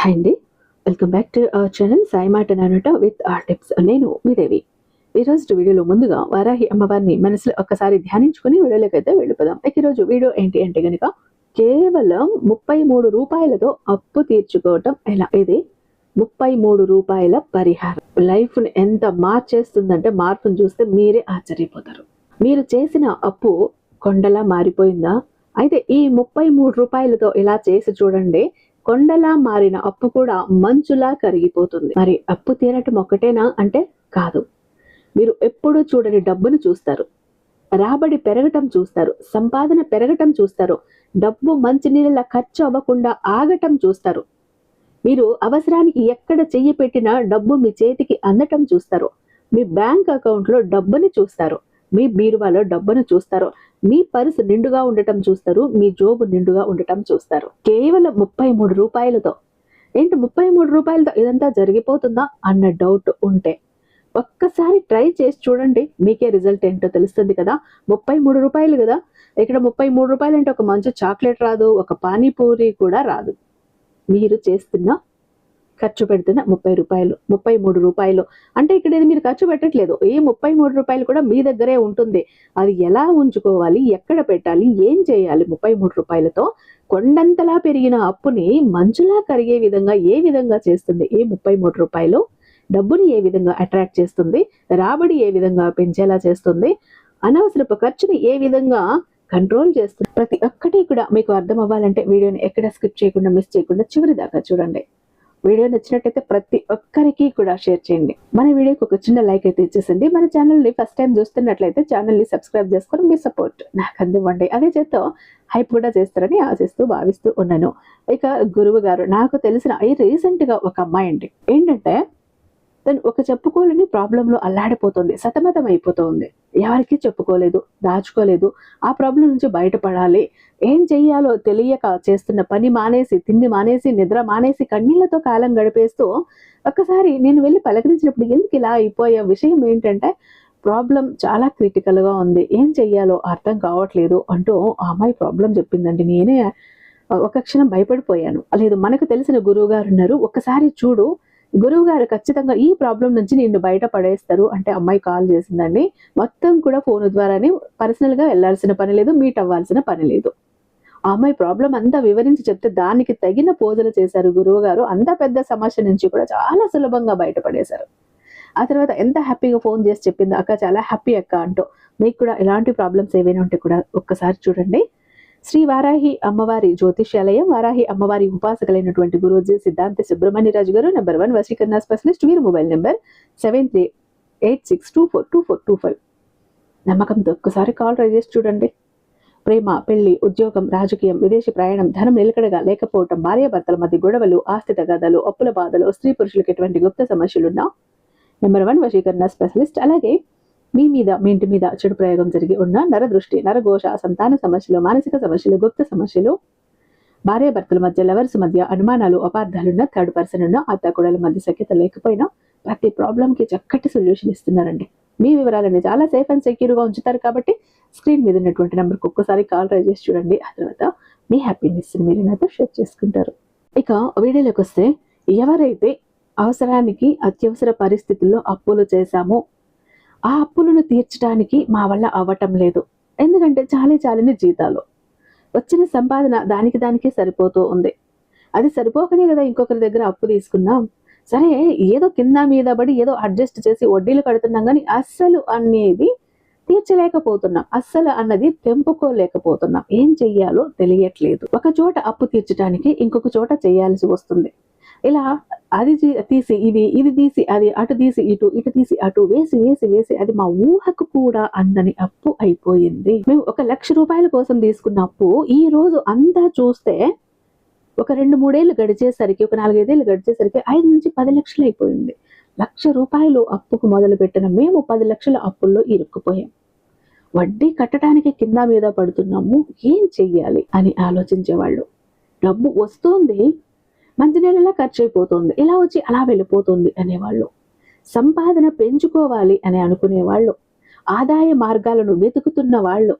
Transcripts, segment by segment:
Hi అండి. Welcome back to our channel Sai మాట నానట with are tips. నేను మీ దేవి. ఈరోజు వీడియోలో ముందుగా వారాహి అమ్మవారిని మనసులో ఒక్కసారి ధ్యానించుకుని వీడియోలోకైతే వెళ్ళిపోదాం. ఈరోజు వీడియో ఏంటి అంటే గనుక కేవలం 33 రూపాయలతో అప్పు తీర్చుకోవటం ఎలా. ఇది 33 రూపాయల పరిహారం లైఫ్ని ఎంత మార్చేస్తుందంటే మార్పును చూస్తే మీరే ఆశ్చర్యపోతారు. మీరు చేసిన అప్పు కొండలా మారిపోయిందా? అయితే ఈ 33 రూపాయలతో ఇలా చేసి చూడండి. కొండలా మారిన అప్పు కూడా మంచులా కరిగిపోతుంది. మరి అప్పు తీరటం ఒక్కటేనా అంటే కాదు. మీరు ఎప్పుడూ చూడని డబ్బును చూస్తారు, రాబడి పెరగటం చూస్తారు, సంపాదన పెరగటం చూస్తారు, డబ్బు మంచినీళ్ళ ఖర్చు అవ్వకుండా ఆగటం చూస్తారు. మీరు అవసరానికి ఎక్కడ చెయ్యి పెట్టినా డబ్బు మీ చేతికి అందటం చూస్తారు. మీ బ్యాంక్ అకౌంట్లో డబ్బుని చూస్తారు, మీ బీరువాలో డబ్బును చూస్తారు, మీ పర్సు నిండుగా ఉండటం చూస్తారు, మీ జోబు నిండుగా ఉండటం చూస్తారు. కేవలం 33 రూపాయలతో. ఏంటి 33 రూపాయలతో ఇదంతా జరిగిపోతుందా అన్న డౌట్ ఉంటే ఒక్కసారి ట్రై చేసి చూడండి. మీకే రిజల్ట్ ఏంటో తెలుస్తుంది కదా. 33 రూపాయలు కదా. ఇక్కడ 33 రూపాయలు అంటే ఒక మంచి చాక్లెట్ రాదు, ఒక పానీపూరి కూడా రాదు. మీరు చేస్తున్న ఖర్చు పెడుతున్న 30 రూపాయలు, 33 రూపాయలు అంటే ఇక్కడ ఇది మీరు ఖర్చు పెట్టట్లేదు. ఈ 33 రూపాయలు కూడా మీ దగ్గరే ఉంటుంది. అది ఎలా ఉంచుకోవాలి, ఎక్కడ పెట్టాలి, ఏం చేయాలి? 33 రూపాయలతో కొండంతలా పెరిగిన అప్పుని మంచులా కరిగే విధంగా ఏ విధంగా చేస్తుంది ఈ 33 రూపాయలు? డబ్బుని ఏ విధంగా అట్రాక్ట్ చేస్తుంది? రాబడి ఏ విధంగా పెంచేలా చేస్తుంది? అనవసరపు ఖర్చుని ఏ విధంగా కంట్రోల్ చేస్తుంది? ప్రతి ఒక్కటి కూడా మీకు అర్థం అవ్వాలంటే వీడియోని ఎక్కడ స్కిప్ చేయకుండా, మిస్ చేయకుండా చివరి దాకా చూడండి. వీడియో నచ్చినట్టయితే ప్రతి ఒక్కరికి కూడా షేర్ చేయండి. మన వీడియోకి ఒక చిన్న లైక్ అయితే ఇచ్చేసండి. మన ఛానల్ని ఫస్ట్ టైం చూస్తున్నట్లయితే ఛానల్ని సబ్స్క్రైబ్ చేసుకొని మీ సపోర్ట్ నాకు అందివ్వండి. అదే చేత్తో హైప్ కూడా చేస్తారని ఆశిస్తూ భావిస్తూ ఉన్నాను. ఇక గురువు గారు, నాకు తెలిసిన రీసెంట్గా ఒక అమ్మాయి అండి, ఏంటంటే తను ఒక చెప్పుకోలేని ప్రాబ్లంలో అల్లాడిపోతుంది, సతమతం అయిపోతుంది. ఎవరికి చెప్పుకోలేదు, దాచుకోలేదు. ఆ ప్రాబ్లం నుంచి బయటపడాలి. ఏం చెయ్యాలో తెలియక చేస్తున్న పని మానేసి, తిండి మానేసి, నిద్ర మానేసి, కన్నీళ్లతో కాలం గడిపేస్తూ ఒక్కసారి నేను వెళ్ళి పలకరించినప్పుడు ఎందుకు ఇలా అయిపోయే విషయం ఏంటంటే ప్రాబ్లం చాలా క్రిటికల్గా ఉంది, ఏం చెయ్యాలో అర్థం కావట్లేదు అంటూ ఆ అమ్మాయి ప్రాబ్లం చెప్పిందండి. నేనే ఒక క్షణం భయపడిపోయాను. లేదు, మనకు తెలిసిన గురువు గారు ఉన్నారు, ఒక్కసారి చూడు, గురువు గారు ఖచ్చితంగా ఈ ప్రాబ్లం నుంచి నిన్ను బయట పడేస్తారు అంటే అమ్మాయి కాల్ చేసిందండి. మొత్తం కూడా ఫోన్ ద్వారానే, పర్సనల్ గా వెళ్లాల్సిన పని లేదు, మీట్ అవ్వాల్సిన పని లేదు. ఆ అమ్మాయి ప్రాబ్లం అంతా వివరించి చెప్తే దానికి తగిన పూజలు చేశారు గురువు గారు. అంత పెద్ద సమస్య నుంచి కూడా చాలా సులభంగా బయటపడేశారు. ఆ తర్వాత ఎంత హ్యాపీగా ఫోన్ చేసి చెప్పింది, అక్క చాలా హ్యాపీ అక్క అంటూ. మీకు కూడా ఇలాంటి ప్రాబ్లమ్స్ ఏవైనా ఉంటే కూడా ఒక్కసారి చూడండి. శ్రీ వారాహి అమ్మవారి జ్యోతిష్యాలయం, వారాహి అమ్మవారి ఉపాసకులైనటువంటి గురూజీ సిద్ధాంతి సుబ్రహ్మణ్యరాజు గారు, నెంబర్ 1 వశీకరణ స్పెషలిస్ట్. వీరి మొబైల్ నెంబర్ 7386242425. నమ్మకంతో ఒక్కసారి కాల్ ట్రై చేసి చూడండి. ప్రేమ, పెళ్లి, ఉద్యోగం, రాజకీయం, విదేశీ ప్రయాణం, ధనం నిలకడగా లేకపోవటం, భార్యాభర్తల మధ్య గొడవలు, ఆస్తి తగాదాలు, అప్పుల బాధలు, స్త్రీ పురుషులకు ఎటువంటి గుప్త సమస్యలున్నా నెంబర్ 1 వశీకరణ స్పెషలిస్ట్. అలాగే మీ ఇంటి మీద చెడు ప్రయోగం జరిగి ఉన్న నరదృష్టి, నరఘోష, సంతాన సమస్యలు, మానసిక సమస్యలు, గుప్త సమస్యలు, భార్యాభర్తల మధ్య, లవర్స్ మధ్య అనుమానాలు, అపార్థాలున్న, థర్డ్ పర్సన్ ఉన్న, అత్తకోడల మధ్య సఖ్యత లేకపోయినా ప్రతి ప్రాబ్లంకి చక్కటి సొల్యూషన్ ఇస్తున్నారండి. మీ వివరాలని చాలా సేఫ్ అండ్ సెక్యూర్గా ఉంచుతారు కాబట్టి స్క్రీన్ మీద ఉన్నటువంటి నెంబర్కి ఒక్కసారి కాల్ ట్రై చేసి చూడండి. ఆ తర్వాత మీ హ్యాపీనెస్ మీరు నాతో షేర్ చేసుకుంటారు. ఇక వీడియోలోకి వస్తే, ఎవరైతే అవసరానికి అత్యవసర పరిస్థితుల్లో అప్పులు చేశామో ఆ అప్పులను తీర్చడానికి మా వల్ల అవ్వటం లేదు, ఎందుకంటే చాలిని జీతాలు, వచ్చిన సంపాదన దానికి సరిపోతూ ఉంది. అది సరిపోకనే కదా ఇంకొకరి దగ్గర అప్పు తీసుకున్నాం. సరే, ఏదో కింద మీద పడి ఏదో అడ్జస్ట్ చేసి వడ్డీలు కడుతున్నాం, కానీ అస్సలు అనేది తీర్చలేకపోతున్నాం, అస్సలు అన్నది తెంపుకోలేకపోతున్నాం. ఏం చెయ్యాలో తెలియట్లేదు. ఒక చోట అప్పు తీర్చడానికి ఇంకొక చోట చేయాల్సి వస్తుంది. ఇలా అది తీసి ఇది తీసి అది, అటు తీసి ఇటు తీసి అటు, వేసి అది మా ఊహకు కూడా అందని అప్పు అయిపోయింది. మేము 1 లక్ష రూపాయల కోసం తీసుకున్న అప్పు ఈ రోజు అంతా చూస్తే ఒక 2-3 ఏళ్ళు గడిచేసరికి, ఒక 4-5 ఏళ్ళు గడిచేసరికి 5 నుంచి 10 లక్షలు అయిపోయింది. 1 లక్ష రూపాయలు అప్పుకు మొదలు పెట్టిన మేము 10 లక్షల అప్పుల్లో ఇరుక్కుపోయాం. వడ్డీ కట్టడానికి కింద మీద పడుతున్నాము, ఏం చెయ్యాలి అని ఆలోచించేవాళ్ళు. డబ్బు వస్తుంది, మంచినీళ్ళలా ఖర్చు అయిపోతుంది, ఇలా వచ్చి అలా వెళ్ళిపోతుంది అనేవాళ్ళు. సంపాదన పెంచుకోవాలి అని అనుకునేవాళ్ళు, ఆదాయ మార్గాలను వెతుకుతున్న వాళ్ళు.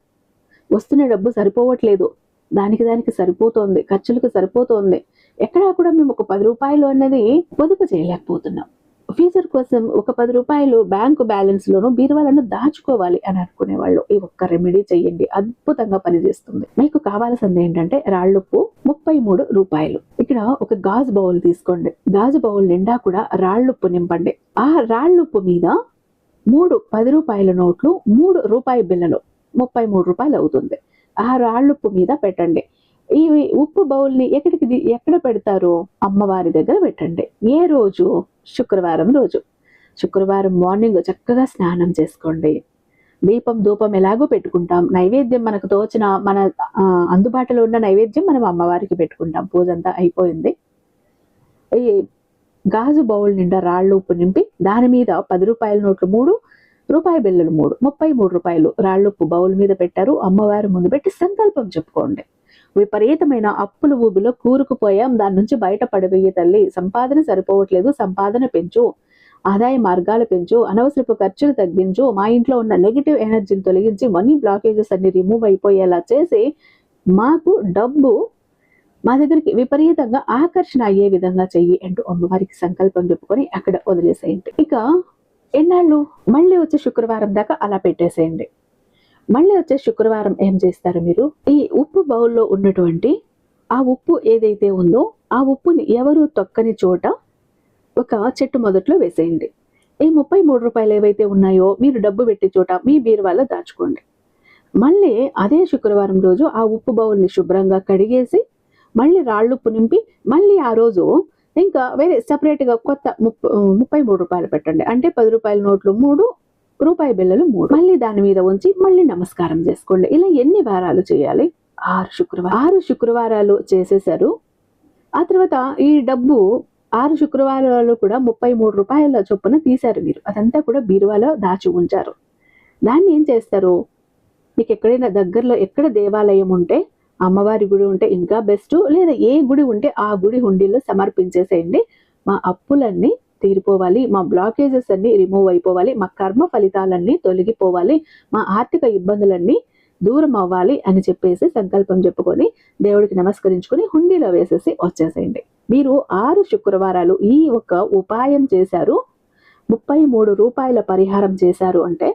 వస్తున్న డబ్బు సరిపోవట్లేదు, దానికి సరిపోతోంది, ఖర్చులకు సరిపోతోంది, ఎక్కడా కూడా మేము ఒక 10 రూపాయలు అన్నది పొదుపు చేయలేకపోతున్నాం. ఫ్యూచర్ కోసం ఒక 10 రూపాయలు బ్యాంకు బ్యాలెన్స్ లోను బీరువాలను దాచుకోవాలి అని అనుకునేవాళ్ళు ఈ ఒక్క రెమెడీ చెయ్యండి, అద్భుతంగా పనిచేస్తుంది. మీకు కావాల్సింది ఏంటంటే రాళ్ళుప్పు 33 రూపాయలు. ఇక్కడ ఒక గాజు బౌల్ తీసుకోండి. గాజు బౌల్ నిండా కూడా రాళ్ళుప్పు నింపండి. ఆ రాళ్ళుప్పు మీద 3 10 రూపాయల నోట్లు, 3 రూపాయి బిళ్ళలు, 33 రూపాయలు అవుతుంది. ఆ రాళ్ళుప్పు మీద పెట్టండి. ఈ ఉప్పు బౌల్ని ఎక్కడ పెడతారు? అమ్మవారి దగ్గర పెట్టండి. ఏ రోజు? శుక్రవారం రోజు. శుక్రవారం మార్నింగ్ చక్కగా స్నానం చేసుకోండి. దీపం ధూపం ఎలాగో పెట్టుకుంటాం. నైవేద్యం మనకు తోచిన మన అందుబాటులో ఉన్న నైవేద్యం మనం అమ్మవారికి పెట్టుకుంటాం. పూజ అంతా అయిపోయింది. ఈ గాజు బౌల్ నిండా రాళ్ళు ఉప్పు నింపి దాని మీద 10 రూపాయల నోట్లు 3, రూపాయి బిళ్ళలు 3, 33 రూపాయలు రాళ్ళుప్పు బౌల్ మీద పెట్టారు. అమ్మవారి ముందు పెట్టి సంకల్పం చెప్పుకోండి. విపరీతమైన అప్పులు ఊబిలో కూరుకుపోయాం, దాని నుంచి బయటపడవేయ తల్లి. సంపాదన సరిపోవట్లేదు, సంపాదన పెంచు, ఆదాయ మార్గాలు పెంచు, అనవసరపు ఖర్చులు తగ్గించు, మా ఇంట్లో ఉన్న నెగిటివ్ ఎనర్జీని తొలగించి మనీ బ్లాకేజెస్ అన్ని రిమూవ్ అయిపోయేలా చేసి మాకు డబ్బు మా దగ్గరికి విపరీతంగా ఆకర్షణ అయ్యే విధంగా చెయ్యి అంటూ అమ్మవారికి సంకల్పం చెప్పుకొని అక్కడ వదిలేసేయండి. ఇక ఎన్నాళ్ళు? మళ్ళీ వచ్చే శుక్రవారం దాకా అలా పెట్టేసేయండి. మళ్ళీ వచ్చే శుక్రవారం ఏం చేస్తారు మీరు? ఈ ఉప్పు బౌల్లో ఉన్నటువంటి ఆ ఉప్పు ఏదైతే ఉందో ఆ ఉప్పుని ఎవరు తొక్కని చోట ఒక చెట్టు మొదట్లో వేసేయండి. ఈ 33 రూపాయలు ఏవైతే ఉన్నాయో మీరు డబ్బు పెట్టే చోట మీ బీరువాలో దాచుకోండి. మళ్ళీ అదే శుక్రవారం రోజు ఆ ఉప్పు బౌల్ని శుభ్రంగా కడిగేసి మళ్ళీ రాళ్ళుప్పు నింపి మళ్ళీ ఆ రోజు ఇంకా వేరే సపరేట్గా కొత్త 33 రూపాయలు పెట్టండి. అంటే 10 రూపాయల నోట్లు 3, రూపాయి బిళ్ళలు 3. మళ్ళీ దాని మీద ఉంచి మళ్ళీ నమస్కారం చేసుకోండి. ఇలా ఎన్ని వారాలు చేయాలి? 6 శుక్రవారాలు చేసేశారు. ఆ తర్వాత ఈ డబ్బు 6 శుక్రవారాలు కూడా 33 రూపాయల చొప్పున తీశారు మీరు. అదంతా కూడా బీరువాలో దాచి ఉంచారు. దాన్ని ఏం చేస్తారు? మీకు ఎక్కడైనా దగ్గరలో ఎక్కడ దేవాలయం ఉంటే, అమ్మవారి గుడి ఉంటే ఇంకా బెస్ట్, లేదా ఏ గుడి ఉంటే ఆ గుడి హుండీలో సమర్పించేసేయండి. మా అప్పులన్నీ తీరిపోవాలి, మా బ్లాకేజెస్ అన్ని రిమూవ్ అయిపోవాలి, మా కర్మ ఫలితాలన్నీ తొలగిపోవాలి, మా ఆర్థిక ఇబ్బందులన్నీ దూరం అవ్వాలి అని చెప్పేసి సంకల్పం చెప్పుకొని దేవుడికి నమస్కరించుకొని హుండీలో వేసేసి వచ్చేసేయండి. మీరు 6 శుక్రవారాలు ఈ ఒక ఉపాయం చేశారు, 33 రూపాయల పరిహారం చేశారు అంటే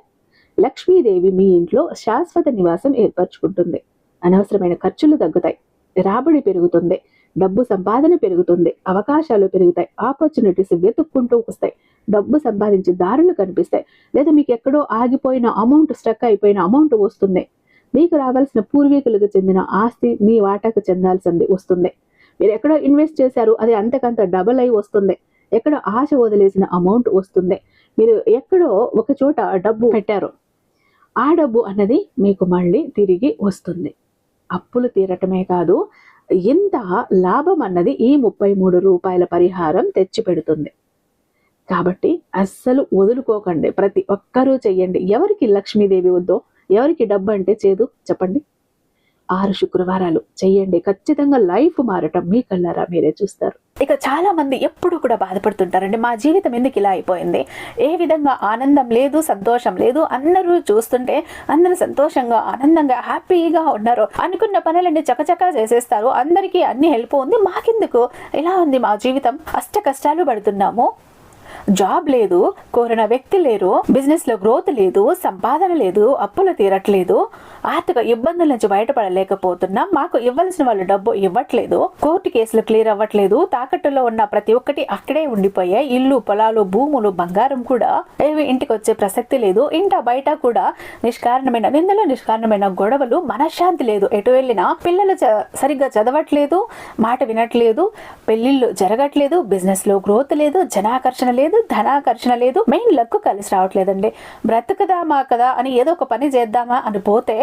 లక్ష్మీదేవి మీ ఇంట్లో శాశ్వత నివాసం ఏర్పరచుకుంటుంది. అనవసరమైన ఖర్చులు తగ్గుతాయి, రాబడి పెరుగుతుంది, డబ్బు సంపాదన పెరుగుతుంది, అవకాశాలు పెరుగుతాయి, ఆపర్చునిటీస్ వెతుక్కుంటూ వస్తాయి, డబ్బు సంపాదించే దారులు కనిపిస్తాయి, లేదా మీకు ఎక్కడో ఆగిపోయిన అమౌంట్, స్టక్ అయిపోయిన అమౌంట్ వస్తుంది, మీకు రావాల్సిన పూర్వీకులకు చెందిన ఆస్తి మీ వాటాకు చెందాల్సింది వస్తుంది, మీరు ఎక్కడో ఇన్వెస్ట్ చేశారు అది అంతకంత డబల్ అయి వస్తుంది, ఎక్కడో ఆశ వదిలేసిన అమౌంట్ వస్తుంది, మీరు ఎక్కడో ఒక చోట డబ్బు పెట్టారు ఆ డబ్బు అన్నది మీకు మళ్ళీ తిరిగి వస్తుంది. అప్పులు తీరటమే కాదు, ఎంత లాభం అన్నది ఈ 33 రూపాయల పరిహారం తెచ్చిపెడుతుంది. కాబట్టి అస్సలు వదులుకోకండి, ప్రతి ఒక్కరూ చెయ్యండి. ఎవరికి లక్ష్మీదేవి వద్దో, ఎవరికి డబ్బు అంటే చేదు చెప్పండి? 6 శుక్రవారాలు చెయ్యండి, ఖచ్చితంగా లైఫ్ మారటం మీ కళ్ళారా మీరే చూస్తారు. ఇక చాలా మంది ఎప్పుడు కూడా బాధపడుతుంటారండి, మా జీవితం ఎందుకు ఇలా అయిపోయింది, ఏ విధంగా ఆనందం లేదు, సంతోషం లేదు, అందరూ చూస్తుంటే అందరూ సంతోషంగా ఆనందంగా హ్యాపీగా ఉన్నారు, అనుకున్న పనులన్నీ చకచకా చేసేస్తారు, అందరికీ అన్ని హెల్ప్ ఉంది, మాకెందుకు ఇలా ఉంది మా జీవితం, అష్ట కష్టాలు పడుతున్నాము, జాబ్ లేదు, కోరిన వ్యక్తి లేరు, బిజినెస్ లో గ్రోత్ లేదు, సంపాదన లేదు, అప్పులు తీరట్లేదు, ఆర్థిక ఇబ్బందుల నుంచి బయటపడలేకపోతున్నాం, మాకు ఇవ్వాల్సిన వాళ్ళు డబ్బు ఇవ్వట్లేదు, కోర్టు కేసులు క్లియర్ అవ్వట్లేదు, తాకట్టులో ఉన్న ప్రతి ఒక్కటి అక్కడే ఉండిపోయాయి, ఇల్లు పొలాలు భూములు బంగారం కూడా ఏవి ఇంటికి వచ్చే ప్రసక్తి లేదు, ఇంట బయట కూడా నిష్కారణమైన నిందలు, నిష్కారణమైన గొడవలు, మనశ్శాంతి లేదు, ఎటు వెళ్ళినా పిల్లలు సరిగ్గా చదవట్లేదు, మాట వినట్లేదు, పెళ్లిళ్ళు జరగట్లేదు, బిజినెస్ లో గ్రోత్ లేదు, జనాకర్షణ లేదు, ధనాకర్షణ లేదు, మెయిన్ లక్ కలిసి రావట్లేదండి. బ్రతుకుదామా కదా అని ఏదో ఒక పని చేద్దామా అని పోతే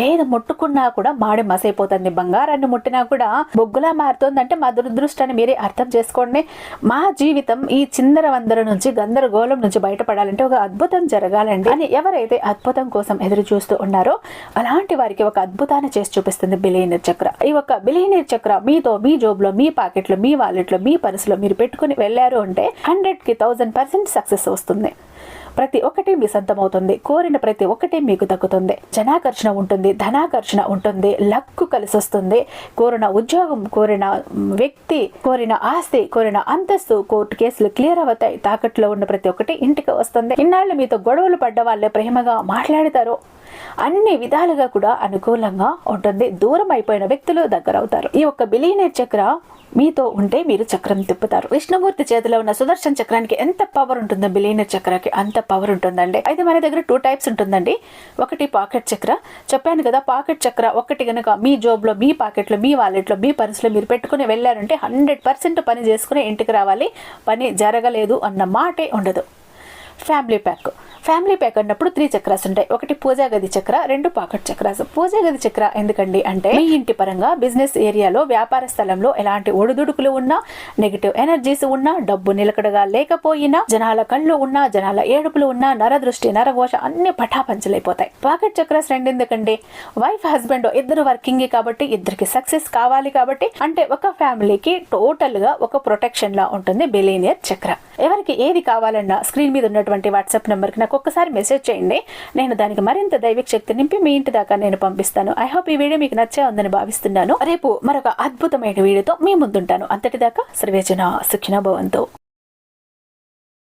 ఏది ముట్టుకున్నా కూడా మాడి మసైపోతుంది, బంగారాన్ని ముట్టినా కూడా బొగ్గులా మారుతుందంటే మా దురదృష్టాన్ని మీరే అర్థం చేసుకోండి. మా జీవితం ఈ చిందరవందర నుంచి, గందరగోళం నుంచి బయటపడాలంటే ఒక అద్భుతం జరగాలండి అని ఎవరైతే అద్భుతం కోసం ఎదురు చూస్తూ ఉన్నారో అలాంటి వారికి ఒక అద్భుతాన్ని చేసి చూపిస్తుంది బిలియనీర్ చక్ర. ఈ ఒక బిలియనీర్ చక్ర మీతో, మీ జోబులో, మీ పాకెట్లో, మీ వాలెట్లో, మీ పర్సులో మీరు పెట్టుకుని వెళ్ళారు అంటే 100కి 1000% సక్సెస్ వస్తుంది. ప్రతి ఒక్కటి మీ సొంతమవుతుంది. కోరిన ప్రతి ఒక్కటి మీకు దక్కుతుంది. జనాకర్షణ ఉంటుంది, ధనాకర్షణ ఉంటుంది, లక్కు కలిసి వస్తుంది. కోరిన ఉద్యోగం, కోరిన వ్యక్తి, కోరిన ఆస్తి, కోరిన అంతస్తు, కోర్టు కేసులు క్లియర్ అవుతాయి. తాకట్లో ఉన్న ప్రతి ఒక్కటి ఇంటికి వస్తుంది. ఇన్నాళ్ళు మీతో గొడవలు పడ్డ వాళ్ళే ప్రేమగా మాట్లాడతారు. అన్ని విధాలుగా కూడా అనుకూలంగా ఉంటుంది. దూరం అయిపోయిన వ్యక్తులు దగ్గర అవుతారు. ఈ ఒక్క బిలియనీర్ చక్ర మీతో ఉంటే మీరు చక్రం తిప్పుతారు. విష్ణుమూర్తి చేతిలో ఉన్న సుదర్శన చక్రానికి ఎంత పవర్ ఉంటుందో బిలియనీర్ చక్రానికి అంత పవర్ ఉంటుందండి. అయితే మన దగ్గర 2 టైప్స్ ఉంటుందండి. ఒకటి పాకెట్ చక్ర. చెప్పాను కదా, పాకెట్ చక్ర ఒకటి కనుక మీ జోబులో, మీ పాకెట్లో, మీ వాలెట్లో, మీ పర్సులో మీరు పెట్టుకుని వెళ్ళారంటే 100% పని చేసుకుని ఇంటికి రావాలి. పని జరగలేదు అన్న మాటే ఉండదు. ఫ్యామిలీ ప్యాక్ అన్నప్పుడు 3 చక్రాస్ ఉంటాయి. ఒకటి పూజా గది చక్ర, 2 పాకెట్ చక్రాస్. పూజా గది చక్ర ఎందుకండి అంటే మీ ఇంటి పరంగా, బిజినెస్ ఏరియాలో, వ్యాపార స్థలంలో ఎలాంటి ఒడిదుడుకులు ఉన్నా, నెగిటివ్ ఎనర్జీస్ ఉన్నా, డబ్బు నిలకడగా లేకపోయినా, జనాల కళ్ళు ఉన్నా, జనాల ఏడుపులు ఉన్నా, నరదృష్టి, నరఘోష అన్ని పటాపంచలైపోతాయి. పాకెట్ చక్రాస్ 2 ఎందుకండి? వైఫ్ హస్బెండ్ ఇద్దరు వర్కింగ్ కాబట్టి, ఇద్దరికి సక్సెస్ కావాలి కాబట్టి, అంటే ఒక ఫ్యామిలీకి టోటల్ గా ఒక ప్రొటెక్షన్ లా ఉంటుంది బిలియనీర్ చక్ర. ఎవరికి ఏది కావాలన్నా స్క్రీన్ మీద ఉన్నటువంటి వాట్సాప్ నెంబర్ కి నాకు ఒక్కసారి మెసేజ్ చేయండి. నేను దానికి మరింత దైవిక శక్తి నింపి మీ ఇంటి దాకా నేను పంపిస్తాను. ఐ హోప్ ఈ వీడియో మీకు నచ్చే ఉందని భావిస్తున్నాను. రేపు మరొక అద్భుతమైన వీడియోతో మీ ముందుంటాను. అంతటిదాకా సర్వేజన సుఖినో భవంతు.